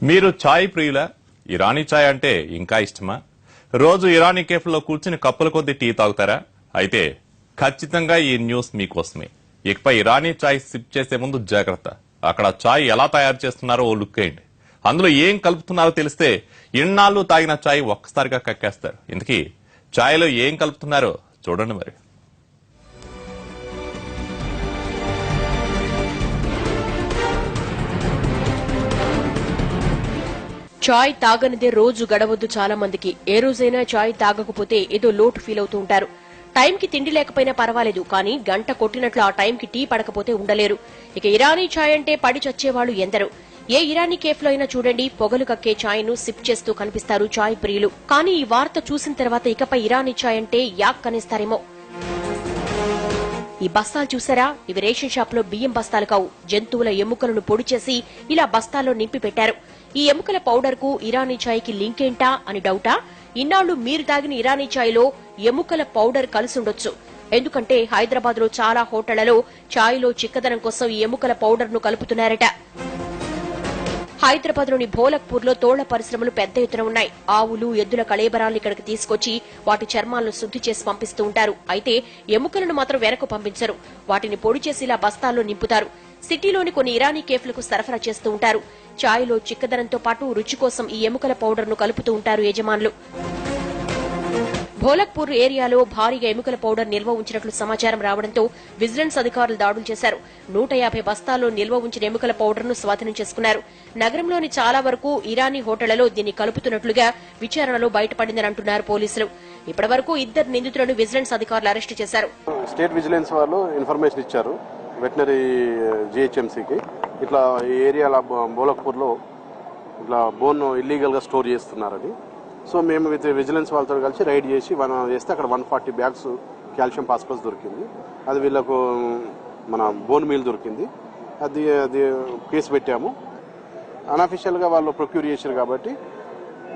మీరు ఛాయ్ ప్రియుల ఇరానీ ఛాయ్ అంటే ఇంకా ఇష్టమా? రోజు ఇరానీ కేఫ్లో కూర్చుని కప్పుల కొద్ది టీ తాగుతారా? అయితే ఖచ్చితంగా ఈ న్యూస్ మీకోసమే. ఇకపై ఇరానీ ఛాయ్ సిప్ చేసే ముందు జాగ్రత్త. అక్కడ ఛాయ్ ఎలా తయారు చేస్తున్నారో ఓ లుక్ వేయండి. అందులో ఏం కలుపుతున్నారో తెలిస్తే ఇన్నాళ్ళు తాగిన ఛాయ్ ఒక్కసారిగా కక్కేస్తారు. ఇంతకీ ఛాయ్లో ఏం కలుపుతున్నారో చూడండి మరి. చాయ్ తాగనిదే రోజు గడవద్దు చాలా మందికి. ఏ రోజైనా చాయ్ తాగకపోతే ఏదో లోటు ఫీల్ అవుతూ ఉంటారు. టైంకి తిండి లేకపోయినా పర్వాలేదు, కానీ గంట కొట్టినట్లు ఆ టైంకి టీ పడకపోతే ఉండలేరు. ఇక ఇరానీ చాయ్ అంటే పడి చచ్చేవాళ్లు ఎందరు. ఏ ఇరానీ కేఫ్ లో అయినా చూడండి, పొగలు కక్కే చాయ్ ను సిప్ చేస్తూ కనిపిస్తారు చాయ్ ప్రియులు. కానీ ఈ వార్త చూసిన తర్వాత ఇకపై ఇరానీ చాయ్ అంటే యాక్ కనేస్తారేమో. ఈ బస్తాలు చూసారా? ఇవి రేషన్ షాప్ లో బియ్యం బస్తాలు కావు. జంతువుల ఎముకలను పొడి చేసి ఇలా బస్తాల్లో నింపి పెట్టారు. ఈ ఎముకల పౌడర్ కు ఇరానీ ఛాయ్ కి లింక్ ఏంటా అని డౌటా? ఇన్నాళ్లు మీరు తాగిన ఇరానీ ఛాయ్ లో ఎముకల పౌడర్ కలిసుండొచ్చు. ఎందుకంటే హైదరాబాద్ లో చాలా హోటళ్లలో ఛాయ్ లో చిక్కదనం కోసం ఈ ఎముకల పౌడర్ ను కలుపుతున్నారట. హైదరాబాద్ లోని భోలక్పూర్ లో తోళ్ల పరిశ్రమలు పెద్ద ఎత్తున ఉన్నాయి. ఆవులు, ఎద్దుల కళేబరాలను ఇక్కడికి తీసుకొచ్చి వాటి చర్మాలను శుద్ది చేసి పంపిస్తూ ఉంటారు. అయితే ఎముకలను మాత్రం వెనక్కు పంపించరు. వాటిని పొడి చేసి ఇలా బస్తాల్లో నింపుతారు. సిటీలోని కొన్ని ఇరానీ కేఫ్లకు సరఫరా చేస్తూ ఉంటారు. ఛాయ్లో చిక్కదనంతో పాటు రుచి కోసం ఈ ఎముకల పౌడర్ ను కలుపుతూ ఉంటారు యజమానులు. భోలక్పూర్ ఏరియాలో భారీగా ఎముకల పౌడర్ నిల్వ ఉంచినట్లు సమాచారం రావడంతో విజిలెన్స్ అధికారులు దాడులు చేశారు. 150 బస్తాల్లో నిల్వ ఉంచిన ఎముకల పౌడర్ ను స్వాధీనం చేసుకున్నారు. నగరంలోని చాలా వరకు ఇరానీ హోటళ్లలో దీన్ని కలుపుతున్నట్లుగా విచారణలో బయటపడిందని అంటున్నారు పోలీసులు. ఇప్పటి వరకు 2 నిందితులను విజిలెన్స్ అధికారులు అరెస్టు చేశారు. స్టేట్ విజిలెన్స్ వాళ్ళు ఇన్ఫర్మేషన్ ఇచ్చారు వెటనరీ జిహెచ్ఎంసీకి. ఇట్లా ఈ ఏరియాలో భోలక్పూర్ లో ఇట్లా బోన్ ఇల్లీగల్ గా స్టోర్ చేస్తున్నారని. సో మేము విత్ విజిలెన్స్ వాళ్ళతో కలిసి రైడ్ చేసి చేస్తే అక్కడ 140 బ్యాగ్స్ కాల్షియం ఫాస్ఫరస్ దొరికింది. అది వీళ్ళకు మన బోన్ మీల్ దొరికింది. అది కేసు పెట్టాము. అన్అఫిషియల్ గా వాళ్ళు ప్రొక్యూర్ చేశారు కాబట్టి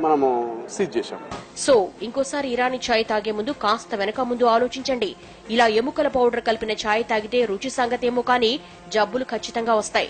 మనము సీజ్ చేశాం. సో ఇంకోసారి ఇరానీ ఛాయ్ తాగే ముందు కాస్త వెనక ముందు ఆలోచించండి. ఇలా ఎముకల పౌడర్ కలిపిన ఛాయ్ తాగితే రుచి సంగతేమో కానీ జబ్బులు ఖచ్చితంగా వస్తాయి.